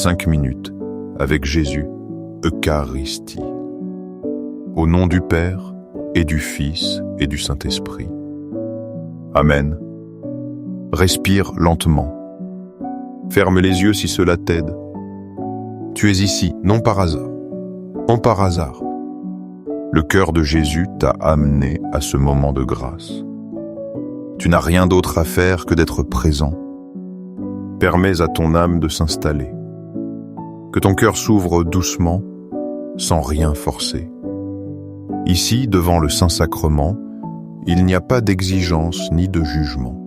5 minutes avec Jésus, Eucharistie. Au nom du Père, et du Fils, et du Saint-Esprit. Amen. Respire lentement. Ferme les yeux si cela t'aide. Tu es ici, non par hasard. Non par hasard. Le cœur de Jésus t'a amené à ce moment de grâce. Tu n'as rien d'autre à faire que d'être présent. Permets à ton âme de s'installer. Que ton cœur s'ouvre doucement, sans rien forcer. Ici, devant le Saint-Sacrement, il n'y a pas d'exigence ni de jugement.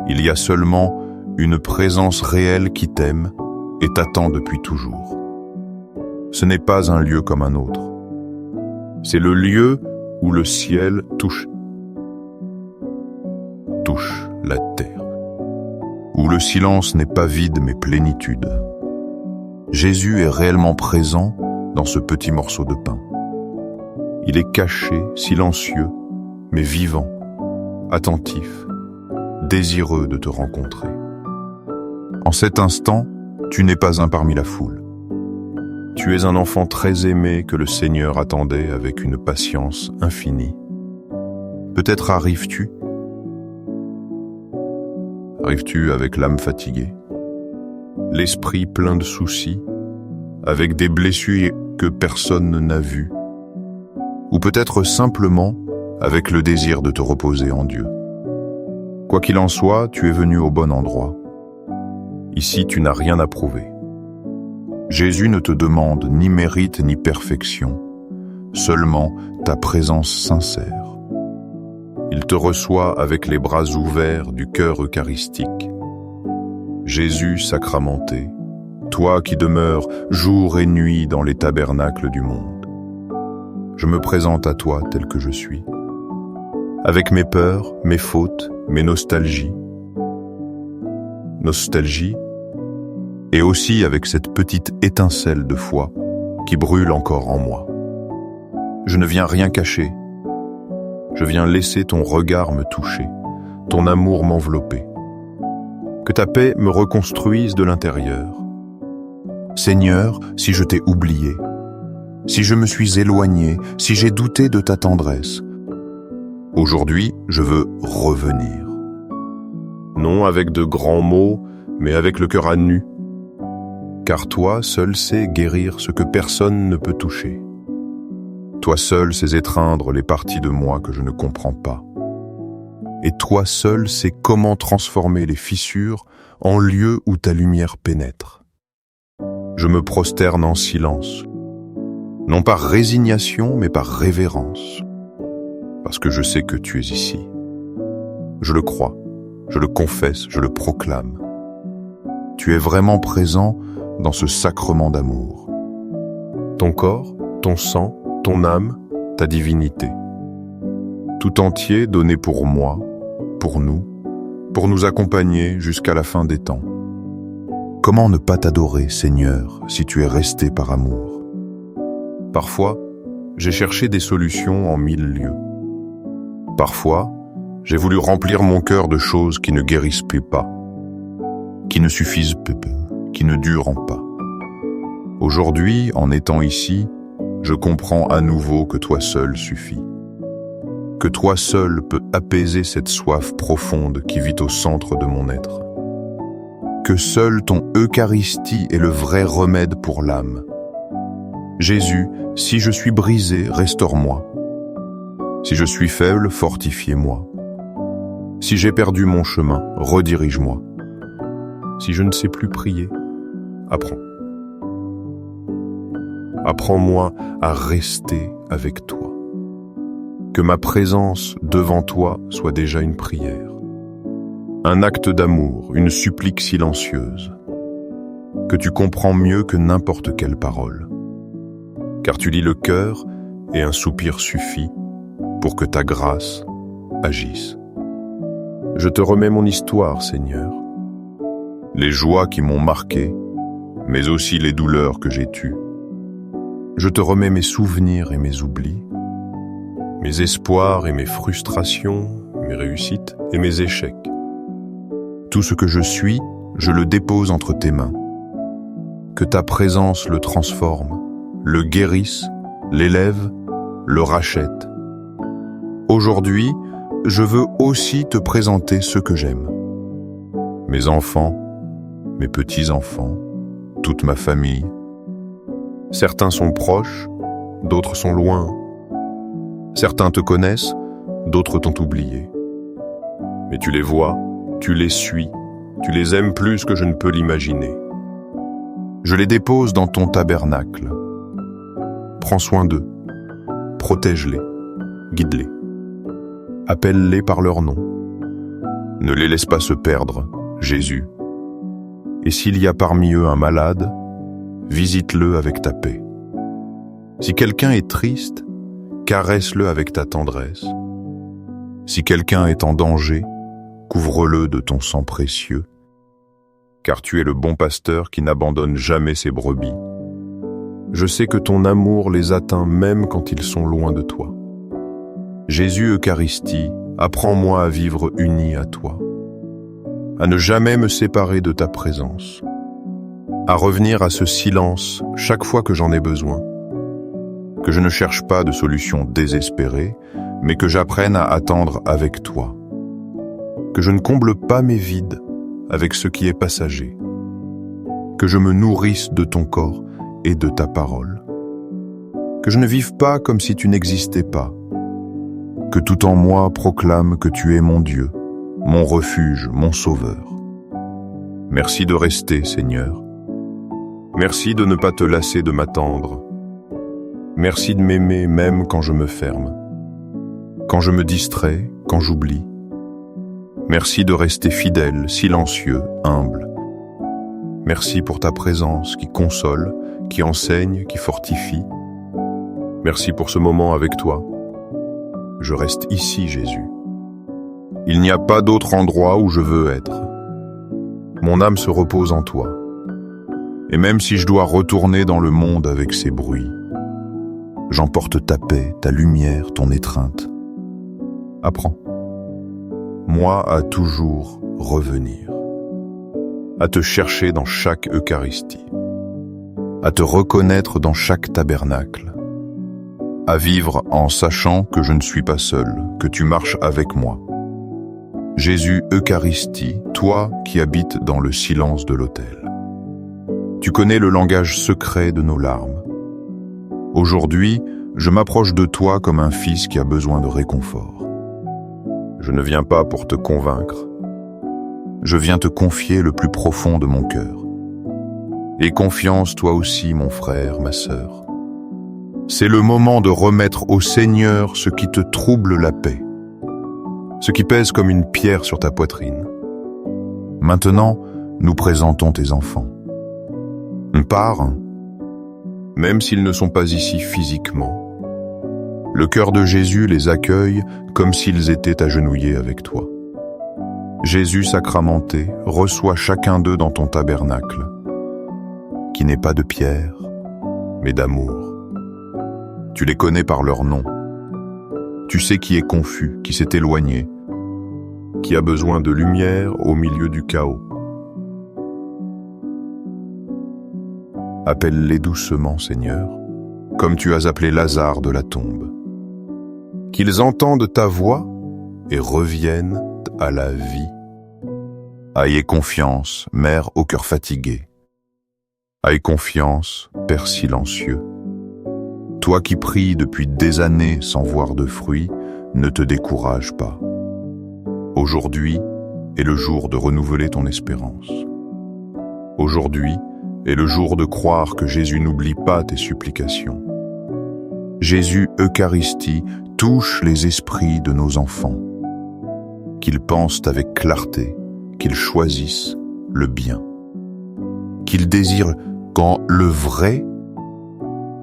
Il y a seulement une présence réelle qui t'aime et t'attend depuis toujours. Ce n'est pas un lieu comme un autre. C'est le lieu où le ciel touche la terre, où le silence n'est pas vide mais plénitude. Jésus est réellement présent dans ce petit morceau de pain. Il est caché, silencieux, mais vivant, attentif, désireux de te rencontrer. En cet instant, tu n'es pas un parmi la foule. Tu es un enfant très aimé que le Seigneur attendait avec une patience infinie. Peut-être arrives-tu avec l'âme fatiguée, l'esprit plein de soucis, avec des blessures que personne n'a vues, ou peut-être simplement avec le désir de te reposer en Dieu. Quoi qu'il en soit, tu es venu au bon endroit. Ici, tu n'as rien à prouver. Jésus ne te demande ni mérite ni perfection, seulement ta présence sincère. Il te reçoit avec les bras ouverts du cœur eucharistique. Jésus sacramenté, toi qui demeures jour et nuit dans les tabernacles du monde. Je me présente à toi tel que je suis, avec mes peurs, mes fautes, mes nostalgies, et aussi avec cette petite étincelle de foi qui brûle encore en moi. Je ne viens rien cacher. Je viens laisser ton regard me toucher, ton amour m'envelopper. Que ta paix me reconstruise de l'intérieur. Seigneur, si je t'ai oublié, si je me suis éloigné, si j'ai douté de ta tendresse, aujourd'hui, je veux revenir. Non avec de grands mots, mais avec le cœur à nu. Car toi seul sais guérir ce que personne ne peut toucher. Toi seul sais étreindre les parties de moi que je ne comprends pas. Et toi seul sais comment transformer les fissures en lieux où ta lumière pénètre. Je me prosterne en silence, non par résignation, mais par révérence, parce que je sais que tu es ici. Je le crois, je le confesse, je le proclame. Tu es vraiment présent dans ce sacrement d'amour. Ton corps, ton sang, ton âme, ta divinité. Tout entier donné pour moi, pour nous accompagner jusqu'à la fin des temps. Comment ne pas t'adorer, Seigneur, si tu es resté par amour? Parfois, j'ai cherché des solutions en 1000 lieux. Parfois, j'ai voulu remplir mon cœur de choses qui ne guérissent plus pas, qui ne suffisent plus, qui ne durent pas. Aujourd'hui, en étant ici, je comprends à nouveau que toi seul suffit. Que toi seul peux apaiser cette soif profonde qui vit au centre de mon être. Que seul ton Eucharistie est le vrai remède pour l'âme. Jésus, si je suis brisé, restaure-moi. Si je suis faible, fortifie-moi. Si j'ai perdu mon chemin, redirige-moi. Si je ne sais plus prier, apprends. Apprends-moi à rester avec toi. Que ma présence devant toi soit déjà une prière. Un acte d'amour, une supplique silencieuse. Que tu comprends mieux que n'importe quelle parole. Car tu lis le cœur et un soupir suffit pour que ta grâce agisse. Je te remets mon histoire, Seigneur. Les joies qui m'ont marqué, mais aussi les douleurs que j'ai tues. Je te remets mes souvenirs et mes oublis, mes espoirs et mes frustrations, mes réussites et mes échecs. Tout ce que je suis, je le dépose entre tes mains. que ta présence le transforme, le guérisse, l'élève, le rachète. Aujourd'hui, je veux aussi te présenter ceux que j'aime. Mes enfants, mes petits-enfants, toute ma famille. Certains sont proches, d'autres sont loin. Certains te connaissent, d'autres t'ont oublié. Mais tu les vois, tu les suis, tu les aimes plus que je ne peux l'imaginer. Je les dépose dans ton tabernacle. Prends soin d'eux, protège-les, guide-les. Appelle-les par leur nom. Ne les laisse pas se perdre, Jésus. Et s'il y a parmi eux un malade, visite-le avec ta paix. Si quelqu'un est triste, caresse-le avec ta tendresse. Si quelqu'un est en danger, couvre-le de ton sang précieux, car tu es le bon pasteur qui n'abandonne jamais ses brebis. Je sais que ton amour les atteint même quand ils sont loin de toi. Jésus Eucharistie, apprends-moi à vivre uni à toi, à ne jamais me séparer de ta présence, à revenir à ce silence chaque fois que j'en ai besoin, que je ne cherche pas de solution désespérée, mais que j'apprenne à attendre avec toi, que je ne comble pas mes vides avec ce qui est passager, que je me nourrisse de ton corps et de ta parole, que je ne vive pas comme si tu n'existais pas, que tout en moi proclame que tu es mon Dieu, mon refuge, mon sauveur. Merci de rester, Seigneur. Merci de ne pas te lasser de m'attendre. Merci de m'aimer même quand je me ferme, quand je me distrais, quand j'oublie. Merci de rester fidèle, silencieux, humble. Merci pour ta présence qui console, qui enseigne, qui fortifie. Merci pour ce moment avec toi. Je reste ici, Jésus. Il n'y a pas d'autre endroit où je veux être. Mon âme se repose en toi. Et même si je dois retourner dans le monde avec ses bruits, j'emporte ta paix, ta lumière, ton étreinte. Apprends. Moi à toujours revenir, à te chercher dans chaque Eucharistie, à te reconnaître dans chaque tabernacle, à vivre en sachant que je ne suis pas seul, que tu marches avec moi. Jésus Eucharistie, toi qui habites dans le silence de l'autel. Tu connais le langage secret de nos larmes. Aujourd'hui, je m'approche de toi comme un fils qui a besoin de réconfort. Je ne viens pas pour te convaincre. Je viens te confier le plus profond de mon cœur. Aie confiance toi aussi, mon frère, ma sœur. C'est le moment de remettre au Seigneur ce qui te trouble la paix, ce qui pèse comme une pierre sur ta poitrine. Maintenant, nous présentons tes enfants. Par un, même s'ils ne sont pas ici physiquement. Le cœur de Jésus les accueille comme s'ils étaient agenouillés avec toi. Jésus sacramenté, reçois chacun d'eux dans ton tabernacle, qui n'est pas de pierre, mais d'amour. Tu les connais par leur nom. Tu sais qui est confus, qui s'est éloigné, qui a besoin de lumière au milieu du chaos. Appelle-les doucement, Seigneur, comme tu as appelé Lazare de la tombe. Qu'ils entendent ta voix et reviennent à la vie. Ayez confiance, mère au cœur fatigué. Aie confiance, Père silencieux. Toi qui pries depuis des années sans voir de fruits, ne te décourage pas. Aujourd'hui est le jour de renouveler ton espérance. Aujourd'hui est le jour de croire que Jésus n'oublie pas tes supplications. Jésus Eucharistie touche les esprits de nos enfants. Qu'ils pensent avec clarté, qu'ils choisissent le bien. Qu'ils désirent quand le vrai,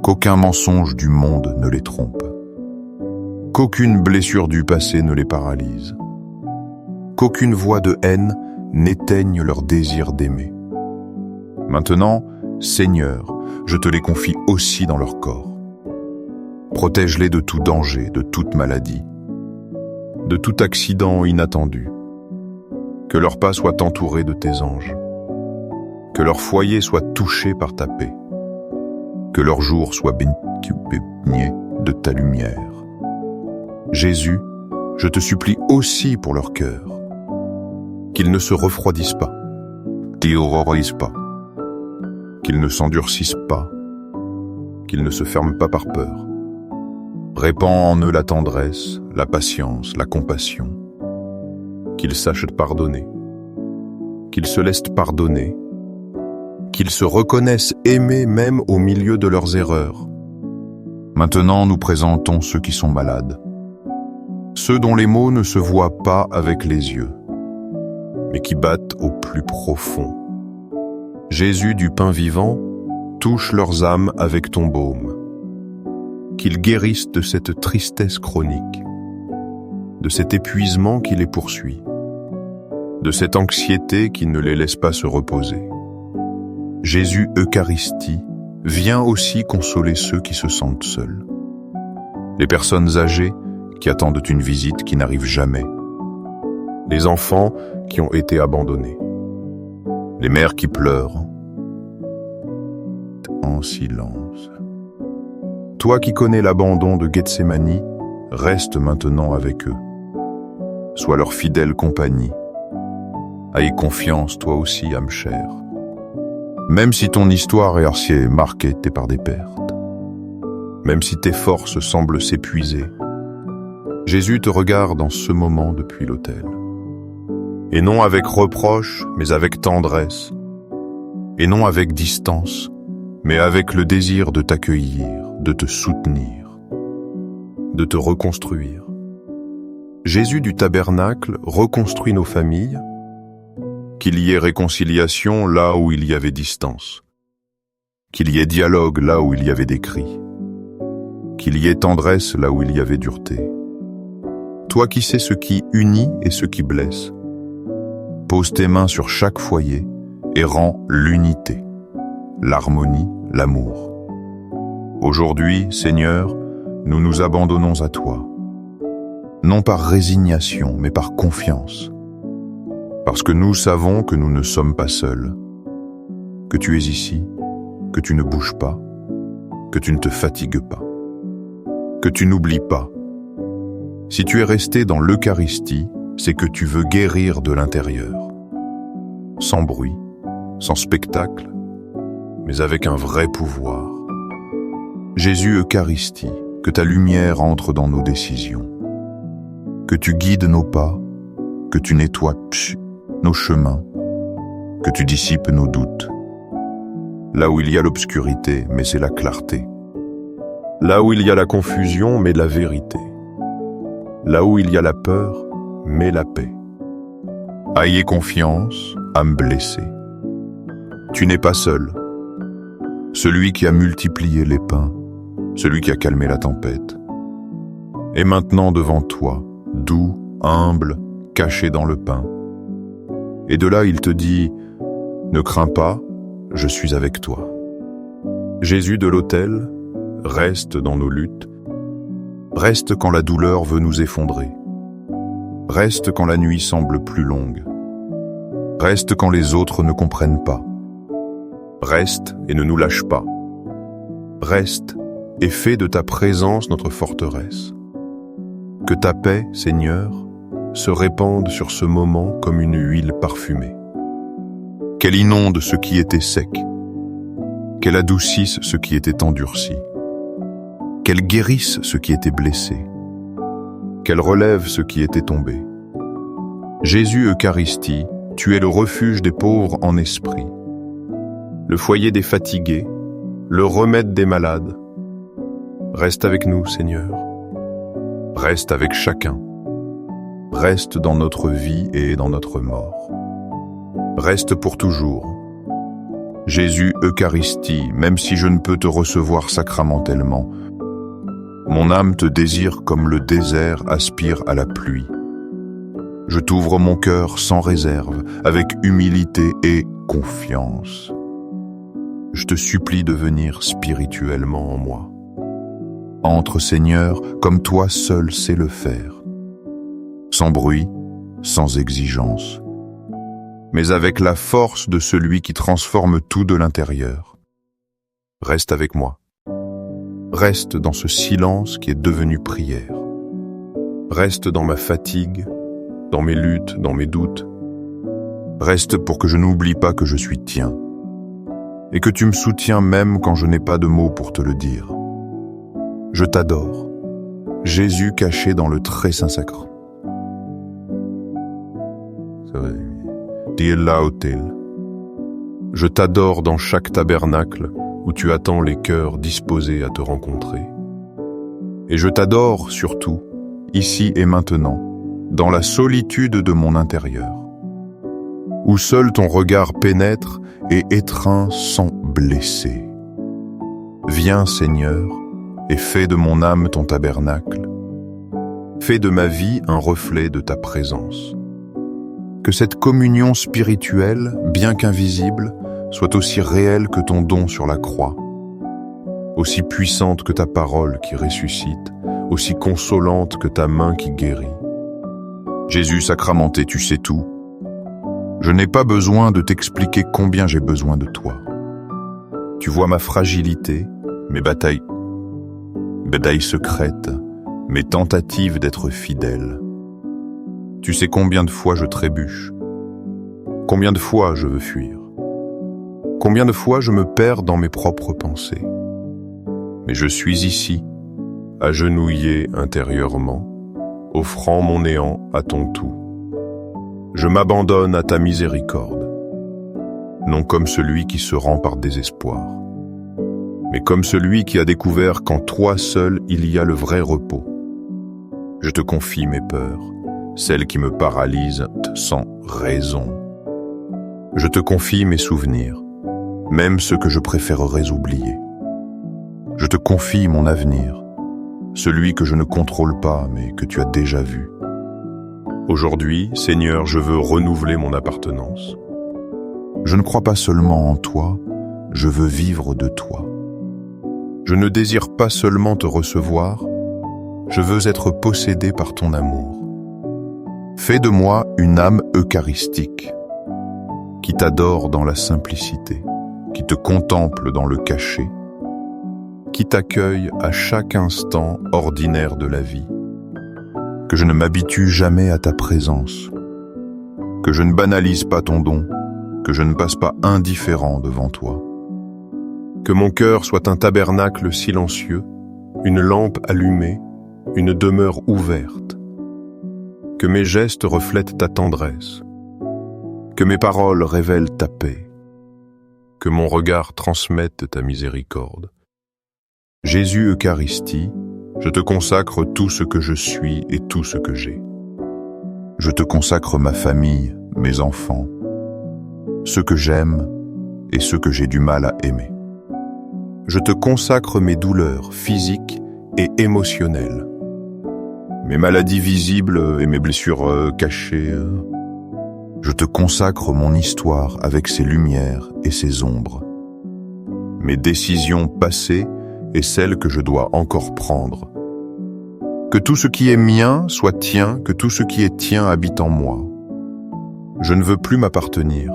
qu'aucun mensonge du monde ne les trompe. Qu'aucune blessure du passé ne les paralyse. Qu'aucune voix de haine n'éteigne leur désir d'aimer. Maintenant, Seigneur, je te les confie aussi dans leur corps. Protège-les de tout danger, de toute maladie, de tout accident inattendu. Que leurs pas soient entourés de tes anges. que leur foyer soit touché par ta paix, que leur jour soit baigné de ta lumière. Jésus, je te supplie aussi pour leur cœur, qu'ils ne se refroidissent pas, qu'ils ne s'endurcissent pas, qu'ils ne se ferment pas par peur. Répands en eux la tendresse, la patience, la compassion, qu'ils sachent pardonner, qu'ils se laissent pardonner, qu'ils se reconnaissent aimés même au milieu de leurs erreurs. Maintenant, nous présentons ceux qui sont malades, ceux dont les mots ne se voient pas avec les yeux, mais qui battent au plus profond. Jésus du pain vivant, touche leurs âmes avec ton baume, qu'ils guérissent de cette tristesse chronique, de cet épuisement qui les poursuit, de cette anxiété qui ne les laisse pas se reposer. Jésus Eucharistie, viens aussi consoler ceux qui se sentent seuls, les personnes âgées qui attendent une visite qui n'arrive jamais, les enfants qui ont été abandonnés, les mères qui pleurent en silence. Toi qui connais l'abandon de Gethsémani, reste maintenant avec eux. Sois leur fidèle compagnie. Aie confiance toi aussi, âme chère. Même si ton histoire est marquée par des pertes, même si tes forces semblent s'épuiser, Jésus te regarde en ce moment depuis l'autel. Et non avec reproche, mais avec tendresse. Et non avec distance, mais avec le désir de t'accueillir, de te soutenir, de te reconstruire. Jésus du tabernacle reconstruit nos familles, qu'il y ait réconciliation là où il y avait distance, qu'il y ait dialogue là où il y avait des cris, qu'il y ait tendresse là où il y avait dureté. Toi qui sais ce qui unit et ce qui blesse, pose tes mains sur chaque foyer et rends l'unité, l'harmonie, l'amour. Aujourd'hui, Seigneur, nous nous abandonnons à toi, non par résignation, mais par confiance, parce que nous savons que nous ne sommes pas seuls, que tu es ici, que tu ne bouges pas, que tu ne te fatigues pas, que tu n'oublies pas. Si tu es resté dans l'Eucharistie, c'est que tu veux guérir de l'intérieur, sans bruit, sans spectacle, mais avec un vrai pouvoir. Jésus Eucharistie, que ta lumière entre dans nos décisions, que tu guides nos pas, que tu nettoies nos chemins, que tu dissipes nos doutes. Là où il y a l'obscurité, mais c'est la clarté. Là où il y a la confusion, mais la vérité. Là où il y a la peur, mais la paix. Ayez confiance, âme blessée. Tu n'es pas seul. Celui qui a multiplié les pains, celui qui a calmé la tempête, est maintenant devant toi, doux, humble, caché dans le pain. Et de là il te dit, ne crains pas, je suis avec toi. Jésus de l'autel, reste dans nos luttes, reste quand la douleur veut nous effondrer, reste quand la nuit semble plus longue, reste quand les autres ne comprennent pas, reste et ne nous lâche pas, reste et fais de ta présence notre forteresse. Que ta paix, Seigneur, se répande sur ce moment comme une huile parfumée. Qu'elle inonde ce qui était sec, qu'elle adoucisse ce qui était endurci, qu'elle guérisse ce qui était blessé, qu'elle relève ce qui était tombé. Jésus Eucharistie, tu es le refuge des pauvres en esprit, le foyer des fatigués, le remède des malades. Reste avec nous, Seigneur. Reste avec chacun. Reste dans notre vie et dans notre mort. Reste pour toujours. Jésus Eucharistie, même si je ne peux te recevoir sacramentellement, mon âme te désire comme le désert aspire à la pluie. Je t'ouvre mon cœur sans réserve, avec humilité et confiance. Je te supplie de venir spirituellement en moi. Entre, Seigneur, comme toi seul sais le faire. Sans bruit, sans exigence, mais avec la force de celui qui transforme tout de l'intérieur. Reste avec moi. Reste dans ce silence qui est devenu prière. Reste dans ma fatigue, dans mes luttes, dans mes doutes. Reste pour que je n'oublie pas que je suis tien, et que tu me soutiens même quand je n'ai pas de mots pour te le dire. Je t'adore, Jésus caché dans le très saint sacrement. Je t'adore dans chaque tabernacle où tu attends les cœurs disposés à te rencontrer. Et je t'adore surtout, ici et maintenant, dans la solitude de mon intérieur, où seul ton regard pénètre et étreint sans blesser. Viens, Seigneur, et fais de mon âme ton tabernacle. Fais de ma vie un reflet de ta présence. Que cette communion spirituelle, bien qu'invisible, soit aussi réelle que ton don sur la croix, aussi puissante que ta parole qui ressuscite, aussi consolante que ta main qui guérit. Jésus sacramenté, tu sais tout. Je n'ai pas besoin de t'expliquer combien j'ai besoin de toi. Tu vois ma fragilité, mes batailles secrètes, mes tentatives d'être fidèle. Tu sais combien de fois je trébuche, combien de fois je veux fuir, combien de fois je me perds dans mes propres pensées. Mais je suis ici, agenouillé intérieurement, offrant mon néant à ton tout. Je m'abandonne à ta miséricorde, non comme celui qui se rend par désespoir, mais comme celui qui a découvert qu'en toi seul il y a le vrai repos. Je te confie mes peurs, celles qui me paralysent sans raison. Je te confie mes souvenirs, même ceux que je préférerais oublier. Je te confie mon avenir, celui que je ne contrôle pas mais que tu as déjà vu. Aujourd'hui, Seigneur, je veux renouveler mon appartenance. Je ne crois pas seulement en toi, je veux vivre de toi. Je ne désire pas seulement te recevoir, je veux être possédé par ton amour. Fais de moi une âme eucharistique, qui t'adore dans la simplicité, qui te contemple dans le cachet, qui t'accueille à chaque instant ordinaire de la vie. Que je ne m'habitue jamais à ta présence, que je ne banalise pas ton don, que je ne passe pas indifférent devant toi. Que mon cœur soit un tabernacle silencieux, une lampe allumée, une demeure ouverte. Que mes gestes reflètent ta tendresse, que mes paroles révèlent ta paix, que mon regard transmette ta miséricorde. Jésus Eucharistie, je te consacre tout ce que je suis et tout ce que j'ai. Je te consacre ma famille, mes enfants, ceux que j'aime et ceux que j'ai du mal à aimer. Je te consacre mes douleurs physiques et émotionnelles, mes maladies visibles et mes blessures cachées. Je te consacre mon histoire avec ses lumières et ses ombres, mes décisions passées et celles que je dois encore prendre. Que tout ce qui est mien soit tien, que tout ce qui est tien habite en moi. Je ne veux plus m'appartenir.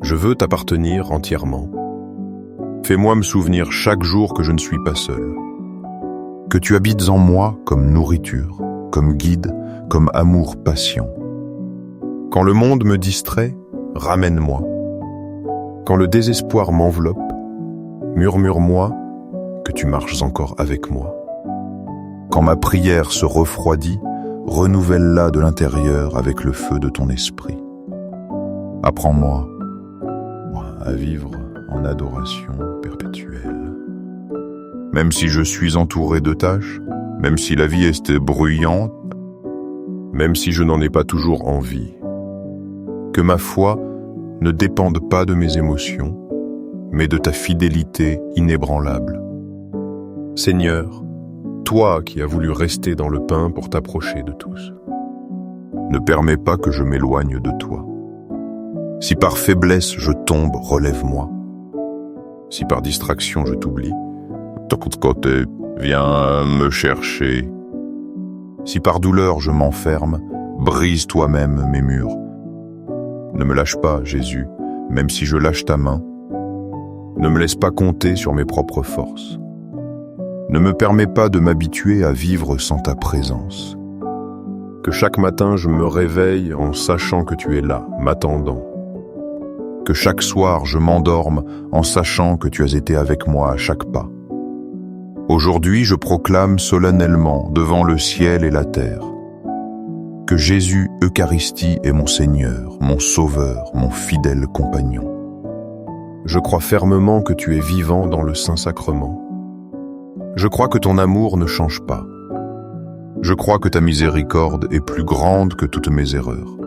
Je veux t'appartenir entièrement. Fais-moi me souvenir chaque jour que je ne suis pas seul. Que tu habites en moi comme nourriture, comme guide, comme amour patient. Quand le monde me distrait, ramène-moi. Quand le désespoir m'enveloppe, murmure-moi que tu marches encore avec moi. Quand ma prière se refroidit, renouvelle-la de l'intérieur avec le feu de ton esprit. Apprends-moi à vivre en adoration perpétuelle. Même si je suis entouré de tâches, même si la vie est bruyante, même si je n'en ai pas toujours envie, que ma foi ne dépende pas de mes émotions, mais de ta fidélité inébranlable. Seigneur, toi qui as voulu rester dans le pain pour t'approcher de tous, ne permets pas que je m'éloigne de toi. Si par faiblesse je tombe, relève-moi. Si par distraction je t'oublie, de l'autre côté, viens me chercher. Si par douleur je m'enferme, brise toi-même mes murs. Ne me lâche pas, Jésus, même si je lâche ta main. Ne me laisse pas compter sur mes propres forces. Ne me permets pas de m'habituer à vivre sans ta présence. Que chaque matin je me réveille en sachant que tu es là, m'attendant. Que chaque soir je m'endorme en sachant que tu as été avec moi à chaque pas. Aujourd'hui je proclame solennellement devant le ciel et la terre que Jésus Eucharistie est mon Seigneur, mon Sauveur, mon fidèle compagnon. Je crois fermement que tu es vivant dans le Saint-Sacrement. Je crois que ton amour ne change pas. Je crois que ta miséricorde est plus grande que toutes mes erreurs.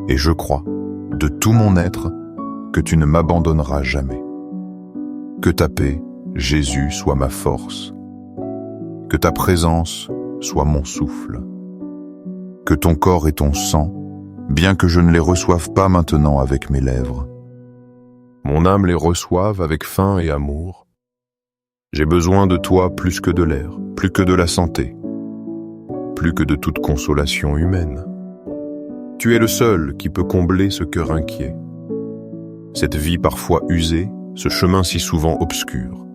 Et je crois, de tout mon être, que tu ne m'abandonneras jamais. Que ta paix, Jésus, soit ma force. Que ta présence soit mon souffle. Que ton corps et ton sang, bien que je ne les reçoive pas maintenant avec mes lèvres, mon âme les reçoive avec faim et amour. J'ai besoin de toi plus que de l'air, plus que de la santé, plus que de toute consolation humaine. Tu es le seul qui peut combler ce cœur inquiet, cette vie parfois usée, ce chemin si souvent obscur.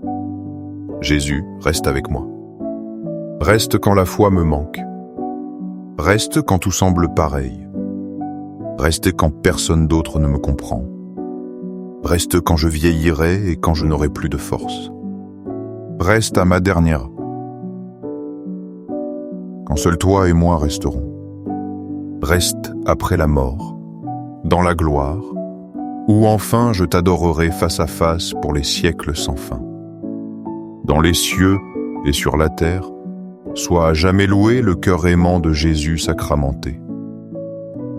Jésus, reste avec moi. Reste quand la foi me manque. Reste quand tout semble pareil. Reste quand personne d'autre ne me comprend. Reste quand je vieillirai et quand je n'aurai plus de force. Reste à ma dernière. Quand seuls toi et moi resterons. Reste après la mort, dans la gloire, où enfin je t'adorerai face à face pour les siècles sans fin. Dans les cieux et sur la terre, soit à jamais loué le cœur aimant de Jésus sacramenté.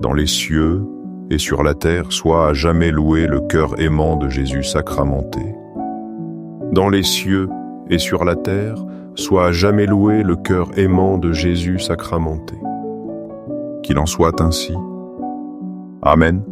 Dans les cieux et sur la terre, soit à jamais loué le cœur aimant de Jésus sacramenté. Dans les cieux et sur la terre, soit à jamais loué le cœur aimant de Jésus sacramenté. Qu'il en soit ainsi. Amen.